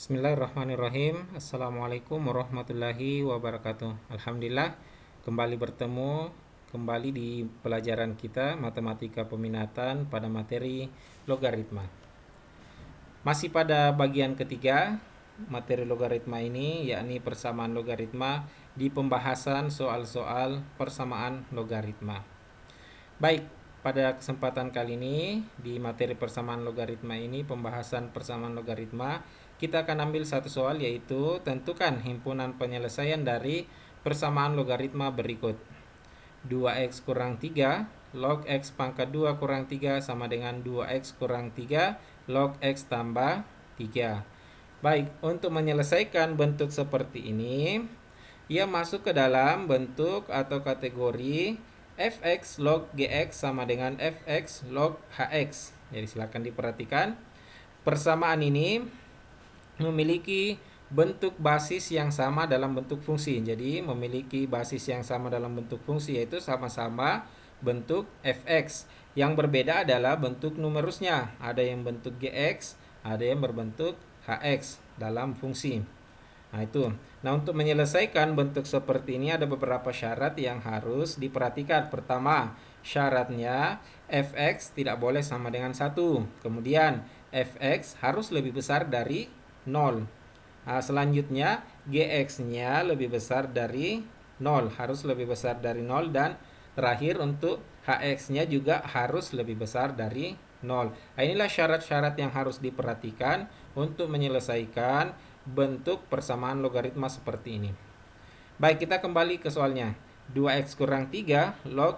Bismillahirrahmanirrahim. Assalamualaikum warahmatullahi wabarakatuh. Alhamdulillah, kembali bertemu kembali di pelajaran kita matematika peminatan pada materi logaritma. Masih pada bagian ketiga materi logaritma ini, yakni persamaan logaritma di pembahasan soal-soal persamaan logaritma. Baik, pada kesempatan kali ini di materi persamaan logaritma ini, pembahasan persamaan logaritma, kita akan ambil satu soal, yaitu tentukan himpunan penyelesaian dari persamaan logaritma berikut. 2x kurang 3 log x pangkat 2 kurang 3 sama dengan 2x kurang 3 log x tambah 3. Baik, untuk menyelesaikan bentuk seperti ini, ia masuk ke dalam bentuk atau kategori fx log gx sama dengan fx log hx. Jadi silakan diperhatikan, persamaan ini memiliki bentuk basis yang sama dalam bentuk fungsi. Jadi memiliki basis yang sama dalam bentuk fungsi, yaitu sama-sama bentuk fx. Yang berbeda adalah bentuk numerusnya. Ada yang bentuk gx, ada yang berbentuk hx dalam fungsi. Nah itu. Nah, untuk menyelesaikan bentuk seperti ini ada beberapa syarat yang harus diperhatikan. Pertama, syaratnya fx tidak boleh sama dengan 1. Kemudian fx harus lebih besar dari 0. Nah, selanjutnya gx-nya lebih besar dari 0, harus lebih besar dari 0, dan terakhir untuk hx-nya juga harus lebih besar dari 0. Nah, inilah syarat-syarat yang harus diperhatikan untuk menyelesaikan bentuk persamaan logaritma seperti ini. Baik, kita kembali ke soalnya. 2x kurang 3 log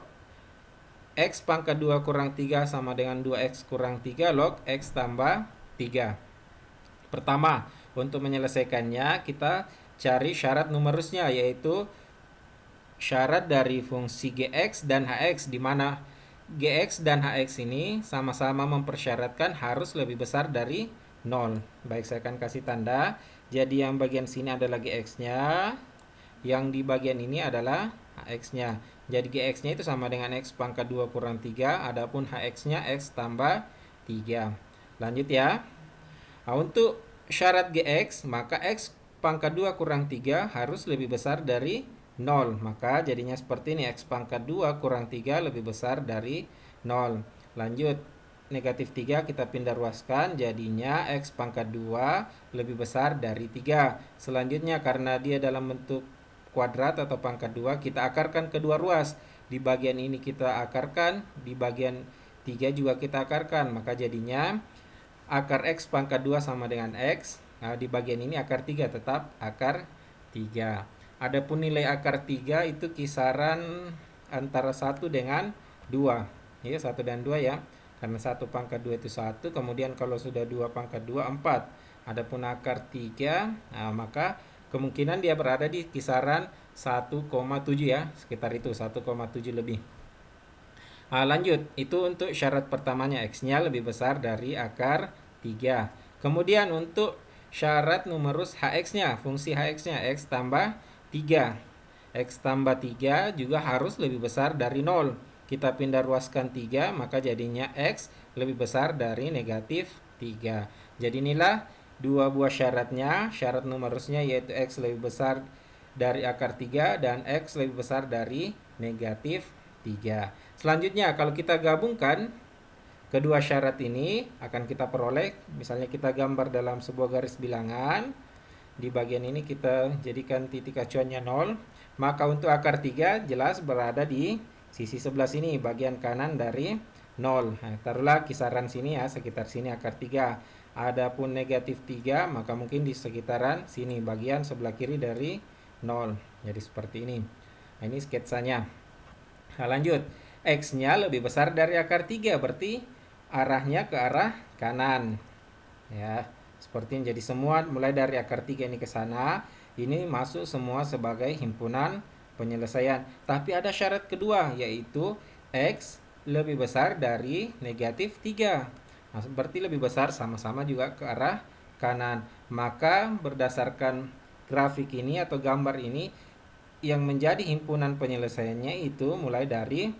x pangkat 2 kurang 3 sama dengan 2x kurang 3 log x tambah 3. Pertama, untuk menyelesaikannya kita cari syarat numerusnya, yaitu syarat dari fungsi gx dan hx, di mana gx dan hx ini sama-sama mempersyaratkan harus lebih besar dari 0. Baik, saya akan kasih tanda. Jadi yang bagian sini adalah gx-nya, yang di bagian ini adalah hx-nya. Jadi gx-nya itu sama dengan x pangkat 2 kurang 3, adapun hx-nya x tambah 3. Lanjut ya. Nah, untuk syarat gx, maka x pangkat 2 kurang 3 harus lebih besar dari 0. Maka jadinya seperti ini, x pangkat 2 kurang 3 lebih besar dari 0. Lanjut, negatif 3 kita pindah ruaskan, jadinya x pangkat 2 lebih besar dari 3. Selanjutnya, karena dia dalam bentuk kuadrat atau pangkat 2, kita akarkan kedua ruas. Di bagian ini kita akarkan, di bagian 3 juga kita akarkan, maka jadinya akar x pangkat 2 sama dengan x. Nah, di bagian ini akar 3 tetap akar 3. Adapun nilai akar 3 itu kisaran antara 1 dengan 2. Ya, 1 dan 2 ya. Karena 1 pangkat 2 itu 1, kemudian kalau sudah 2 pangkat 2, 4. Adapun akar 3, nah, maka kemungkinan dia berada di kisaran 1,7 ya, sekitar itu, 1,7 lebih. Nah, lanjut, itu untuk syarat pertamanya, x-nya lebih besar dari akar 3. Kemudian untuk syarat numerus hx-nya, fungsi hx-nya x tambah 3. X tambah 3 juga harus lebih besar dari 0. Kita pindah ruaskan 3, maka jadinya x lebih besar dari negatif 3. Jadi inilah dua buah syaratnya. Syarat numerusnya yaitu x lebih besar dari akar 3 dan x lebih besar dari negatif 3. Selanjutnya, kalau kita gabungkan kedua syarat ini, akan kita peroleh, misalnya kita gambar dalam sebuah garis bilangan. Di bagian ini kita jadikan titik acuannya 0. Maka untuk akar 3 jelas berada di sisi sebelah sini, bagian kanan dari 0. Nah, taruhlah kisaran sini ya, sekitar sini akar 3. Adapun negatif 3, maka mungkin di sekitaran sini, bagian sebelah kiri dari 0. Jadi seperti ini. Nah, ini sketsanya. Nah, lanjut. X-nya lebih besar dari akar 3, berarti arahnya ke arah kanan. Ya, seperti ini. Jadi semua mulai dari akar 3 ini ke sana, ini masuk semua sebagai himpunan penyelesaian. Tapi ada syarat kedua, yaitu x lebih besar dari negatif 3. Nah, berarti lebih besar sama-sama juga ke arah kanan. Maka berdasarkan grafik ini atau gambar ini, yang menjadi himpunan penyelesaiannya itu mulai dari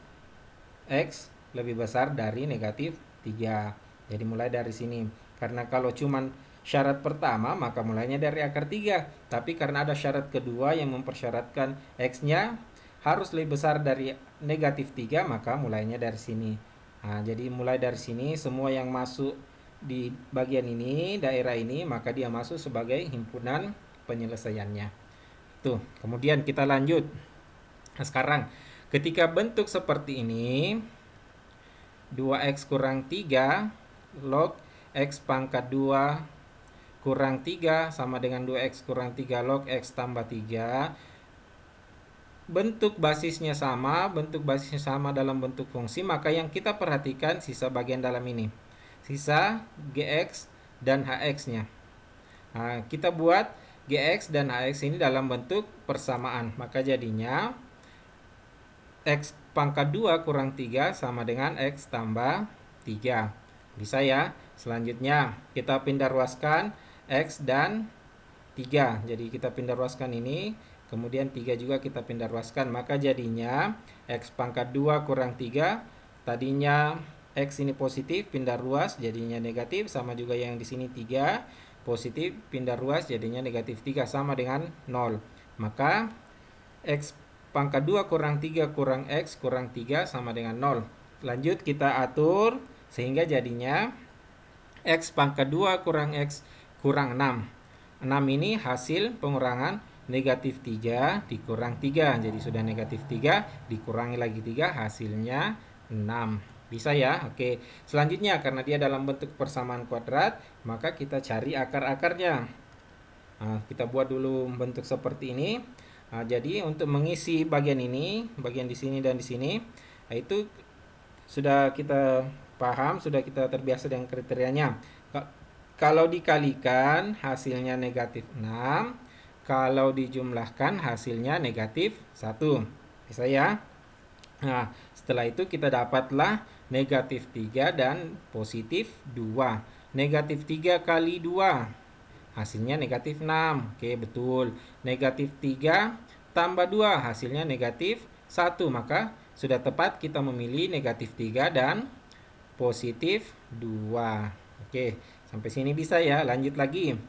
x lebih besar dari negatif 3. Jadi mulai dari sini. Karena kalau cuman syarat pertama, maka mulainya dari akar 3. Tapi karena ada syarat kedua yang mempersyaratkan X-nya harus lebih besar dari negatif 3, maka mulainya dari sini. Nah, jadi mulai dari sini, semua yang masuk di bagian ini, daerah ini, maka dia masuk sebagai himpunan penyelesaiannya. Tuh, kemudian kita lanjut. Nah, sekarang ketika bentuk seperti ini, 2x kurang 3 log x pangkat 2 kurang 3 sama dengan 2x kurang 3 log x tambah 3. Bentuk basisnya sama dalam bentuk fungsi, maka yang kita perhatikan sisa bagian dalam ini. Sisa gx dan hx-nya. Nah, kita buat gx dan hx ini dalam bentuk persamaan. Maka jadinya x pangkat 2 kurang 3 sama dengan x tambah 3. Bisa ya? Selanjutnya kita pindah ruaskan X dan 3. Jadi kita pindah ruaskan ini, kemudian 3 juga kita pindah ruaskan. Maka jadinya X pangkat 2 kurang 3, tadinya X ini positif, pindah ruas jadinya negatif, sama juga yang di sini 3, positif, pindah ruas jadinya negatif 3, sama dengan 0. Maka X pangkat 2 kurang 3 kurang X kurang 3 sama dengan 0. Lanjut kita atur sehingga jadinya X pangkat 2 kurang X kurang 6. 6 ini hasil pengurangan negatif 3 dikurang 3. Jadi sudah negatif 3 dikurangi lagi 3, hasilnya 6. Bisa ya? Oke. Selanjutnya karena dia dalam bentuk persamaan kuadrat, maka kita cari akar-akarnya. Nah, kita buat dulu bentuk seperti ini. Nah, jadi untuk mengisi bagian ini, bagian di sini dan di sini, itu sudah kita paham, sudah kita terbiasa dengan kriterianya. Kalau dikalikan hasilnya negatif 6, kalau dijumlahkan hasilnya negatif 1. Bisa ya? Nah, setelah itu kita dapatlah negatif 3 dan positif 2. Negatif 3 kali 2, hasilnya negatif 6. Oke, betul. Negatif 3 tambah 2, hasilnya negatif 1. Maka sudah tepat kita memilih negatif 3 dan positif 2. Oke, sampai sini bisa ya. Lanjut lagi.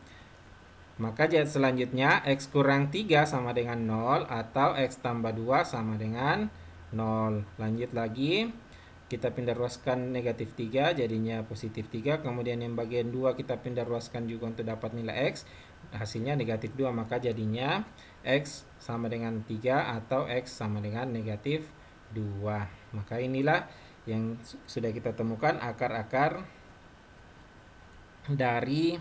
Maka selanjutnya X kurang 3 sama dengan 0 atau X tambah 2 sama dengan 0. Lanjut lagi. Kita pindah ruaskan negatif 3 jadinya positif 3. Kemudian yang bagian 2 kita pindah ruaskan juga untuk dapat nilai X. Hasilnya negatif 2. Maka jadinya X sama dengan 3 atau X sama dengan negatif 2. Maka inilah yang sudah kita temukan akar-akar dari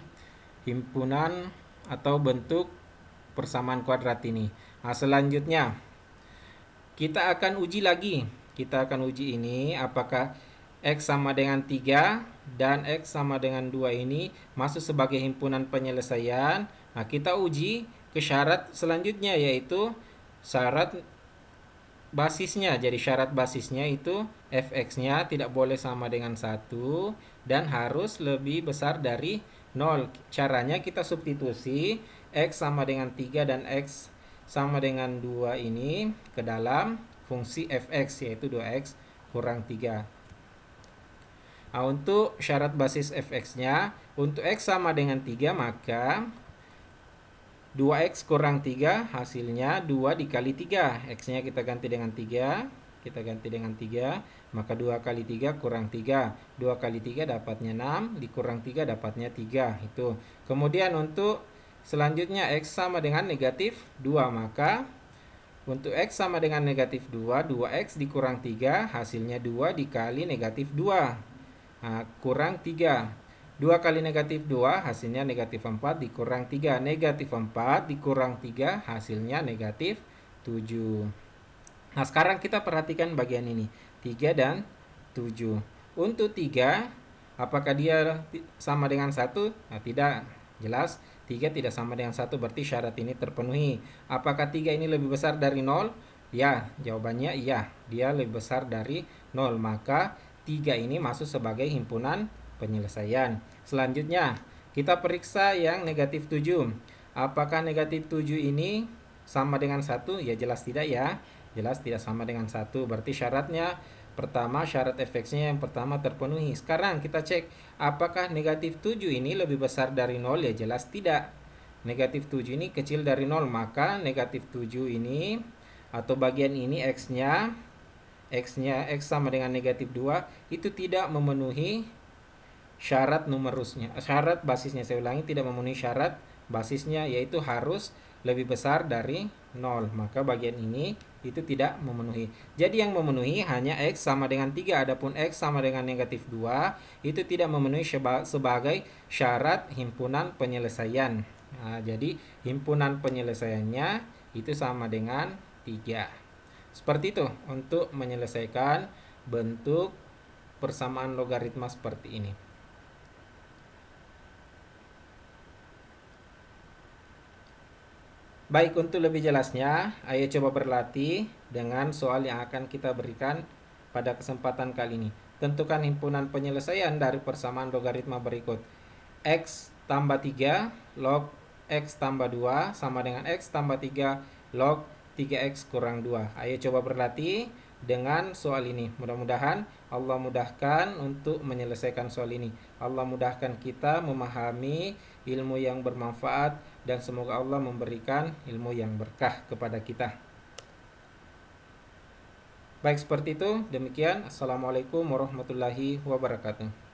himpunan atau bentuk persamaan kuadrat ini. Nah, selanjutnya kita akan uji lagi. Kita akan uji ini apakah X sama dengan 3 dan X sama dengan 2 ini masuk sebagai himpunan penyelesaian. Nah, kita uji ke syarat selanjutnya, yaitu syarat basisnya. Jadi syarat basisnya itu fx-nya tidak boleh sama dengan 1 dan harus lebih besar dari 0. Caranya kita substitusi X sama dengan 3 dan X sama dengan 2 ini ke dalam fungsi fx, yaitu 2x kurang 3. Nah, untuk syarat basis fx-nya, untuk X sama dengan 3, maka 2x kurang 3 hasilnya 2 dikali 3. X-nya kita ganti dengan 3. Kita ganti dengan 3. Maka 2 kali 3 kurang 3. 2 kali 3 dapatnya 6. Dikurang 3 dapatnya 3. Itu. Kemudian untuk selanjutnya X sama dengan negatif 2. Maka untuk X sama dengan negatif 2. 2x dikurang 3 hasilnya 2 dikali negatif 2. Nah, kurang 3. 2 kali negatif 2 hasilnya negatif 4 dikurang 3. Negatif 4 dikurang 3 hasilnya negatif 7. Nah, sekarang kita perhatikan bagian ini. 3 dan 7. Untuk 3, apakah dia sama dengan 1? Nah, tidak. Jelas 3 tidak sama dengan 1, berarti syarat ini terpenuhi. Apakah 3 ini lebih besar dari 0? Ya, jawabannya iya. Dia lebih besar dari 0. Maka 3 ini masuk sebagai himpunan penyelesaian. Selanjutnya kita periksa yang negatif 7. Apakah negatif 7 ini sama dengan 1? Ya jelas tidak ya. Jelas tidak sama dengan 1. Berarti syaratnya Pertama, syarat fx-nya yang pertama terpenuhi. Sekarang kita cek apakah negatif 7 ini lebih besar dari 0, ya jelas tidak. Negatif 7 ini kecil dari 0, maka negatif 7 ini atau bagian ini x-nya x sama dengan negatif 2 itu tidak memenuhi syarat numerusnya. Syarat basisnya, saya ulangi, tidak memenuhi syarat basisnya, yaitu harus lebih besar dari 0. Maka bagian ini itu tidak memenuhi. Jadi yang memenuhi hanya x sama dengan 3. Adapun x sama dengan negatif 2 itu tidak memenuhi sebagai syarat himpunan penyelesaian. Nah, jadi himpunan penyelesaiannya itu sama dengan 3. Seperti itu untuk menyelesaikan bentuk persamaan logaritma seperti ini. Baik, untuk lebih jelasnya, ayo coba berlatih dengan soal yang akan kita berikan pada kesempatan kali ini. Tentukan himpunan penyelesaian dari persamaan logaritma berikut. X tambah 3 log X tambah 2 sama dengan X tambah 3 log 3X kurang 2. Ayo coba berlatih dengan soal ini. Mudah-mudahan Allah mudahkan untuk menyelesaikan soal ini. Allah mudahkan kita memahami ilmu yang bermanfaat, dan semoga Allah memberikan ilmu yang berkah kepada kita. Baik, seperti itu. Demikian. Assalamualaikum warahmatullahi wabarakatuh.